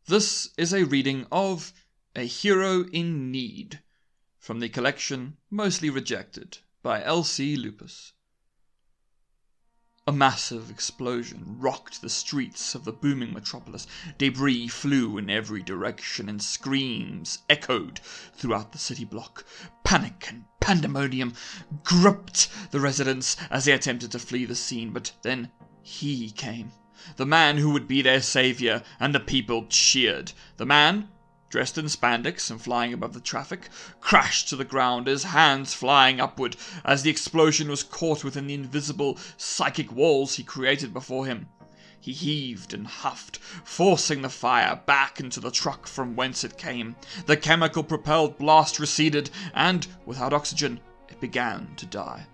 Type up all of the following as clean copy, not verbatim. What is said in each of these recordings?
This is a reading of A Hero in Need, from the collection Mostly Rejected by L.C. Lupus. A massive explosion rocked the streets of the booming metropolis. Debris flew in every direction and screams echoed throughout the city block. Panic and pandemonium gripped the residents as they attempted to flee the scene, but then he came. The man who would be their savior, and the people cheered. The man, dressed in spandex and flying above the traffic, crashed to the ground, his hands flying upward as the explosion was caught within the invisible psychic walls he created before him. He heaved and huffed, forcing the fire back into the truck from whence it came. The chemical-propelled blast receded, and, without oxygen, it began to die.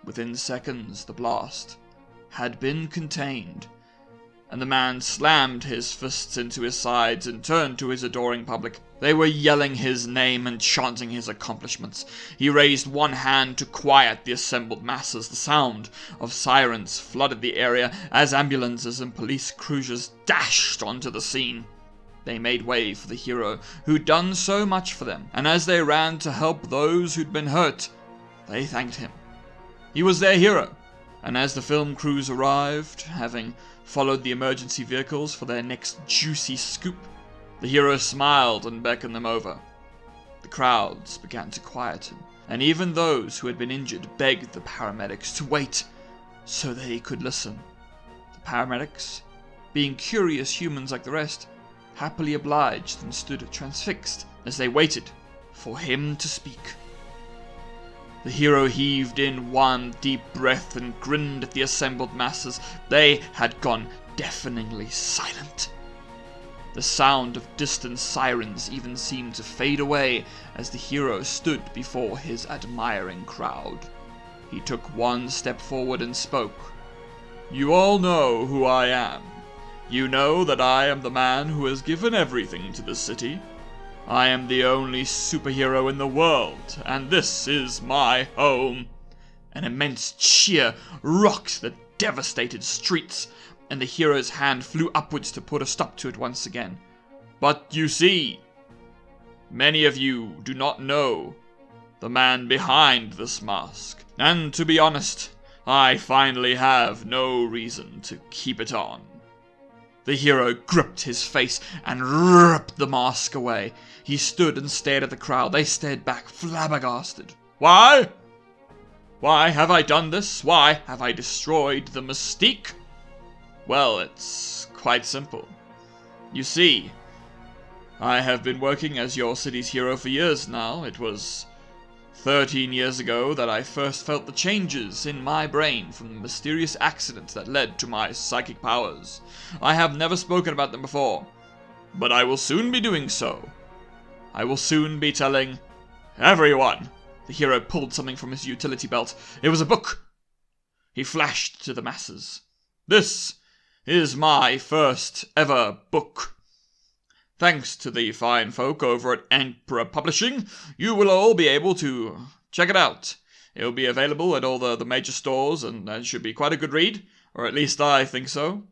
Within seconds, the blast had been contained, and the man slammed his fists into his sides and turned to his adoring public. They were yelling his name and chanting his accomplishments. He raised one hand to quiet the assembled masses. The sound of sirens flooded the area as ambulances and police cruisers dashed onto the scene. They made way for the hero who'd done so much for them, and as they ran to help those who'd been hurt, they thanked him. He was their hero, and as the film crews arrived, having followed the emergency vehicles for their next juicy scoop, the hero smiled and beckoned them over. The crowds began to quieten, and even those who had been injured begged the paramedics to wait so they could listen. The paramedics, being curious humans like the rest, happily obliged and stood transfixed as they waited for him to speak. The hero heaved in one deep breath and grinned at the assembled masses. They had gone deafeningly silent. The sound of distant sirens even seemed to fade away as the hero stood before his admiring crowd. He took one step forward and spoke. "You all know who I am. You know that I am the man who has given everything to the city. I am the only superhero in the world, and this is my home." An immense cheer rocked the devastated streets, and the hero's hand flew upwards to put a stop to it once again. "But you see, many of you do not know the man behind this mask, and to be honest, I finally have no reason to keep it on." The hero gripped his face and ripped the mask away. He stood and stared at the crowd. They stared back, flabbergasted. Why? Why have I done this? Why have I destroyed the mystique? Well, it's quite simple. You see, I have been working as your city's hero for years now. It was 13 years ago that I first felt the changes in my brain from the mysterious accident that led to my psychic powers. I have never spoken about them before, but I will soon be doing so. I will soon be telling everyone. The hero pulled something from his utility belt. It was a book. He flashed to the masses. This is my first ever book. Thanks to the fine folk over at Emperor Publishing, you will all be able to check it out. It will be available at all the major stores, and it should be quite a good read, or at least I think so.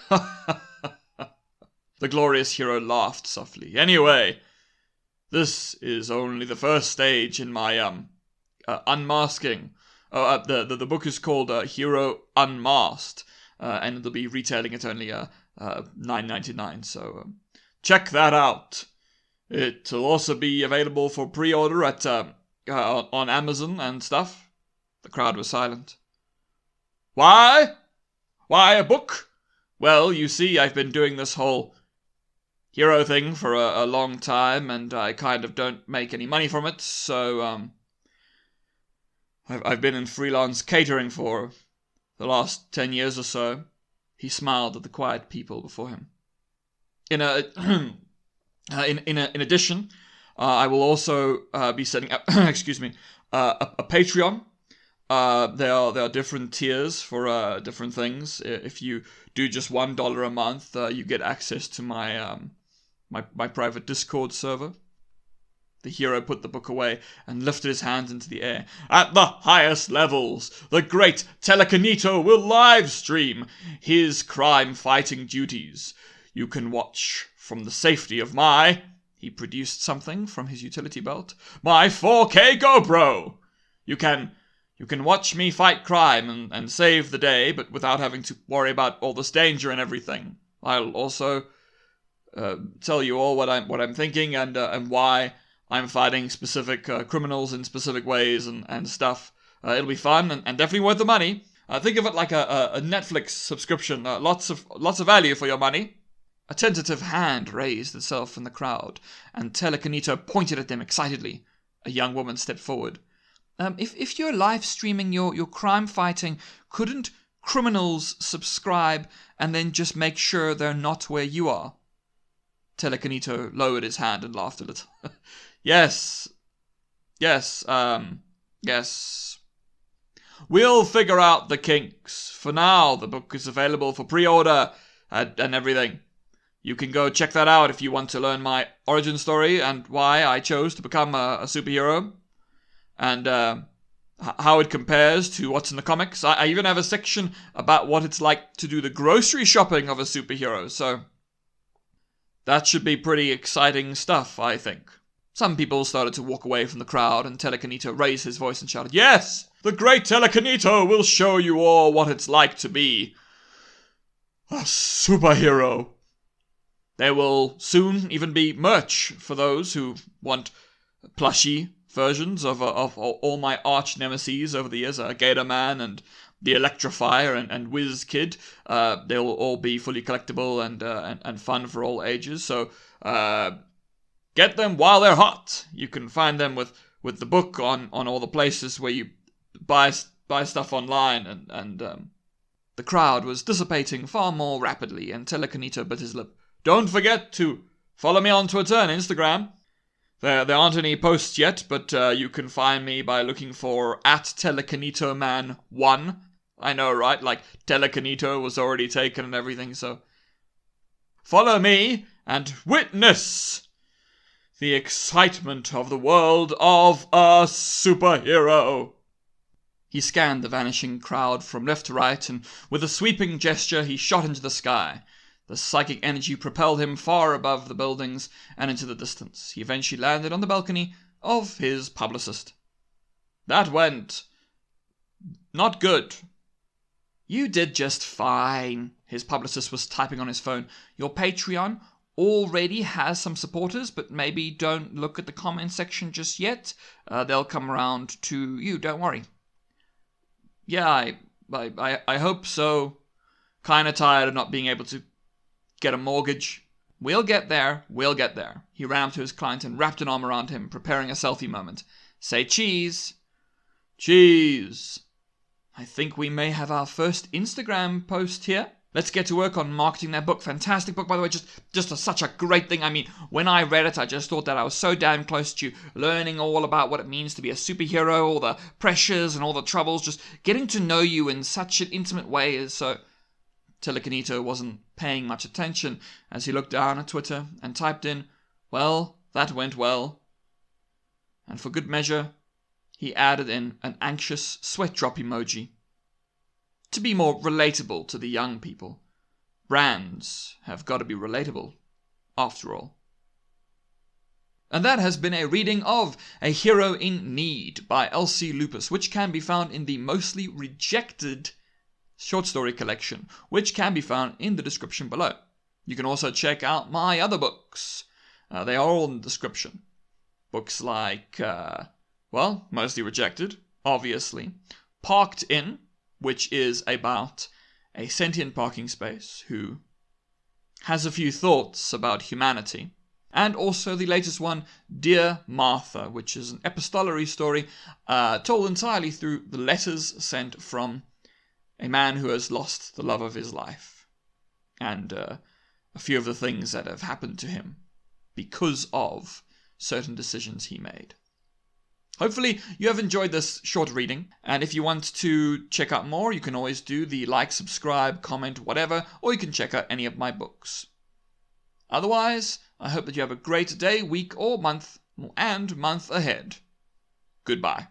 The glorious hero laughed softly. Anyway, this is only the first stage in my unmasking. The book is called Hero Unmasked, and it'll be retailing at only $9.99. So check that out. It'll also be available for pre-order at on Amazon and stuff. The crowd was silent. Why? Why a book? Well, you see, I've been doing this whole hero thing for a long time, and I kind of don't make any money from it, so I've been in freelance catering for the last 10 years or so. He smiled at the quiet people before him. In addition, I will also be setting up, a Patreon. There are different tiers for different things. If you do just $1 a month, you get access to my my private Discord server. The hero put the book away and lifted his hands into the air. At the highest levels, the great Telekinito will live stream his crime-fighting duties. You can watch from the safety of my... He produced something from his utility belt. My 4K GoPro! You can watch me fight crime and save the day, but without having to worry about all this danger and everything. I'll also tell you all what I'm thinking and why I'm fighting specific criminals in specific ways and stuff. It'll be fun and definitely worth the money. Think of it like a Netflix subscription. Lots of value for your money. A tentative hand raised itself from the crowd, and Telecanito pointed at them excitedly. A young woman stepped forward. If you're live streaming your crime fighting, couldn't criminals subscribe and then just make sure they're not where you are? Telecanito lowered his hand and laughed a little. Yes. We'll figure out the kinks. For now, the book is available for pre-order and everything. You can go check that out if you want to learn my origin story and why I chose to become a superhero. And how it compares to what's in the comics. I even have a section about what it's like to do the grocery shopping of a superhero, so that should be pretty exciting stuff, I think. Some people started to walk away from the crowd, and Telecanito raised his voice and shouted, "Yes! The great Telecanito will show you all what it's like to be a superhero." There will soon even be merch for those who want plushie versions of all my arch nemesis over the years, Gator Man and the Electrifier and Whiz Kid. They'll all be fully collectible and fun for all ages. So get them while they're hot. You can find them with the book on all the places where you buy stuff online. And the crowd was dissipating far more rapidly, and Telecanito bit his lip. Don't forget to follow me on Twitter and Instagram. There aren't any posts yet, but you can find me by looking for @TelecanitoMan1. I know, right? Like, Telecanito was already taken and everything, so... Follow me and witness the excitement of the world of a superhero. He scanned the vanishing crowd from left to right, and with a sweeping gesture he shot into the sky. The psychic energy propelled him far above the buildings and into the distance. He eventually landed on the balcony of his publicist. That went not good. You did just fine. His publicist was typing on his phone. Your Patreon already has some supporters, but maybe don't look at the comment section just yet. They'll come around to you, don't worry. Yeah, I hope so. Kinda tired of not being able to get a mortgage. We'll get there. He ran up to his client and wrapped an arm around him, preparing a selfie moment. Say cheese. Cheese. I think we may have our first Instagram post here. Let's get to work on marketing that book. Fantastic book, by the way. Just such a great thing. I mean, when I read it, I just thought that I was so damn close to learning all about what it means to be a superhero, all the pressures and all the troubles, just getting to know you in such an intimate way is so... Telecanito wasn't paying much attention as he looked down at Twitter and typed in, "Well, that went well." And for good measure, he added in an anxious sweat drop emoji. To be more relatable to the young people, brands have got to be relatable, after all. And that has been a reading of A Hero in Need by L.C. Lupus, which can be found in the mostly rejected short story collection, which can be found in the description below. You can also check out my other books. They are all in the description. Books like, mostly rejected, obviously. Parked In, which is about a sentient parking space who has a few thoughts about humanity. And also the latest one, Dear Martha, which is an epistolary story told entirely through the letters sent from a man who has lost the love of his life, and a few of the things that have happened to him because of certain decisions he made. Hopefully you have enjoyed this short reading, and if you want to check out more, you can always do the like, subscribe, comment, whatever, or you can check out any of my books. Otherwise, I hope that you have a great day, week, or month ahead. Goodbye.